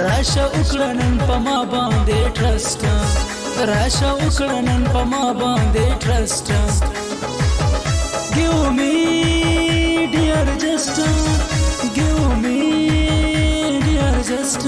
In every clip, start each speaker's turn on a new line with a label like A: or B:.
A: راشه وکړه نن په ما باندې ټرسټ راشه وکړه نن په ما باندې ټرسټ give me dear just give me dear just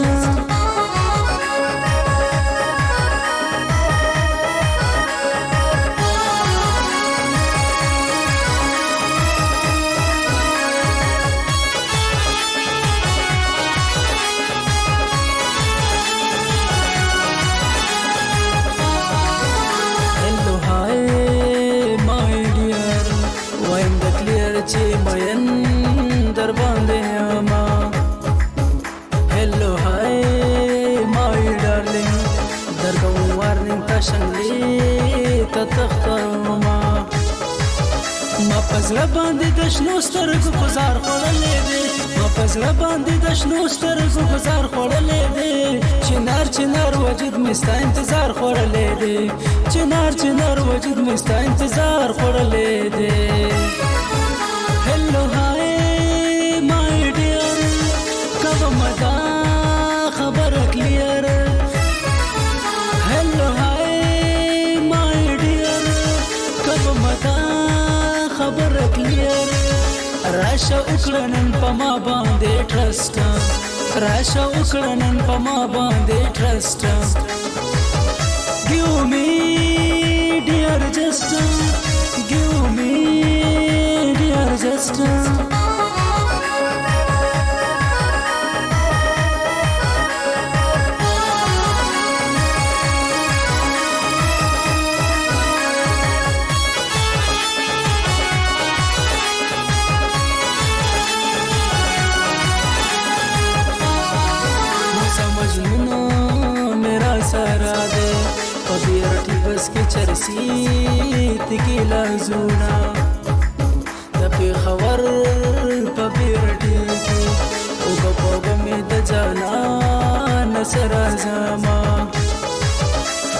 A: چې مین در باندې ما هلو هاي مای ډارلینګ درګو وارنینګ تا شنګلې ته تختما ما پزړه باندې د شنو سترګو گزار خړلې دي ما پزړه باندې د شنو سترګو گزار خړلې دي چنار وجود مستا انتظار خړلې دي چنار وجود مستا انتظار خړلې دي Hello, hi, my dear. कब मजा खबर clear. Hello, hi, my dear. कब मजा खबर क्लियर. राशा उकड़नन पमा बांधे ट्रस्ट. राशा उकड़नन पमा बांधे trust. Give me, dear, just give me. Just समझना मेरा सारा दे पबीरटी बस के चरसी तिकीला जुना पे खबर पबीरटी की उगपोग में द जाना नसर जमा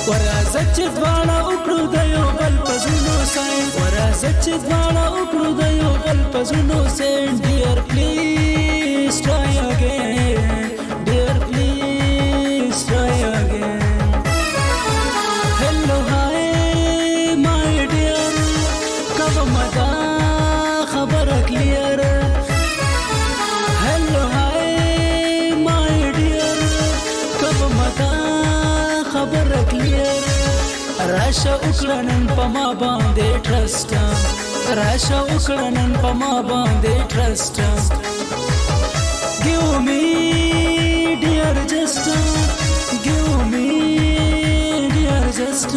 A: ورازت دواړه وکړو د یو بل پزونو ساين ورازت دواړه وکړو د یو بل پزونو ساين ډیر پلیز ټرای اگین ډیر پلیز ټرای اگین هلو هاي مای ډیر کب مدا خبر کلیر هلو هاي مای ډیر کب مدا خبر کلیر راشه وکړنن په ما باندې ټرسټ راشه وکړنن په ما باندې ټرسټ give me dear just give me dear just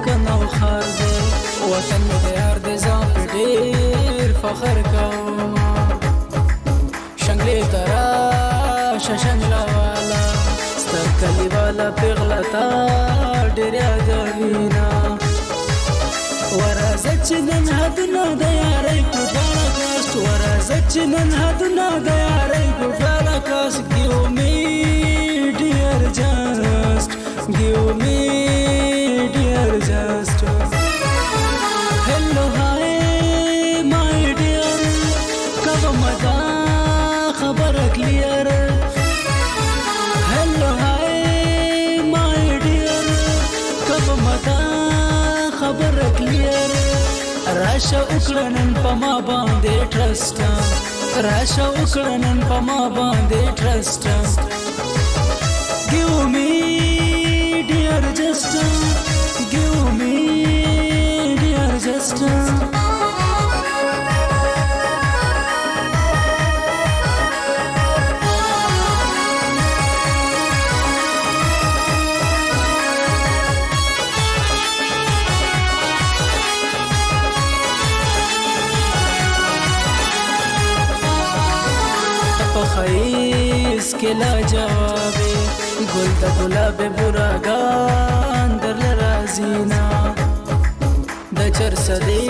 A: کنو خار دے وطن میں دیار دے زان پہ دیر فخر کوم شنگلی ترا ششنگلا والا ستر کلی والا پیغلتا دیر یادوینا ورازت چنن حدنا دیاری کو دالا کاست ورازت چنن حدنا دیاری کو دالا کاست give me dear just give me dear just hello hi my dear kab mada khabar clear hello hi my dear kab mada khabar clear rasha ukranan pama bande trust rasha ukranan pama bande trust give me dear just give me dear just خیز کے لا جوابی گل دا گلاب براگان در لرازینا دا چر صدی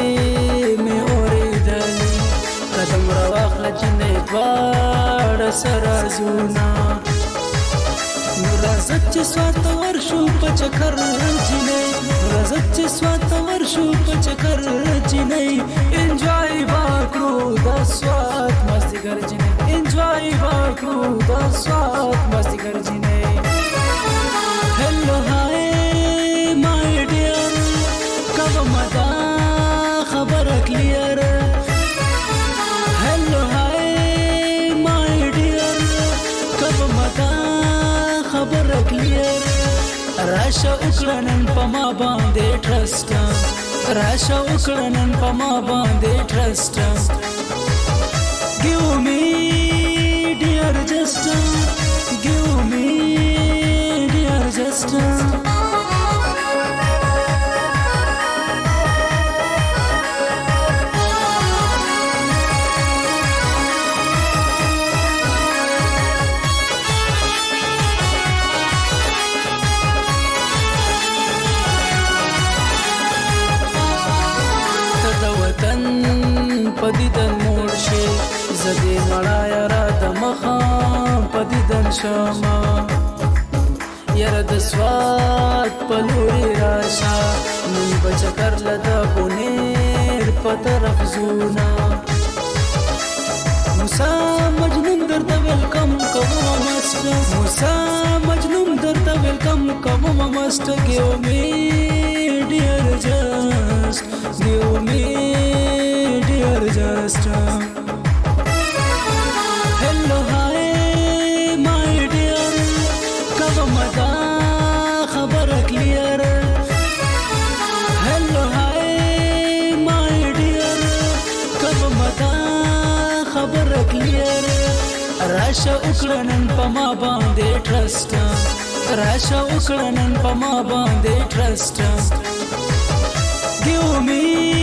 A: میں اوری دل ګوره واخله جینۍ دواړه سره زونه نو راځه چې سواته ورشو په چکر جینۍ راځه چې سواته ورشو په چکر جینۍ انجوای به کړو د سوات مازدیګر جینۍ انجوای به کړو د سوات مازدیګر جینۍ هلو هاي مای ډیر کوم دا خبره کلیر هلو هاي مای ډیر کوم دا خبره کلیر راشه وکړه نن په ما باندې ټرسټ راشه وکړه نن په ما باندې ټرسټ give me dear just give me dear just پدیدن موړ شي زدي مړای را د مخام پدیدن شما یره د سوات په لوري راشه نن بچکر لدا بونیر په طرف زونا موسی مجنون درته ویلکم کوم مست موسی مجنون درته ویلکم کوم مست give me dear just give me dear just hello hi my dear کوم دا خبره کلیر hello hi my dear کوم دا خبره کلیر راشه وکړه نن په ما باندې ټرسټ راشه وکړه نن په ما باندې ټرسټ give me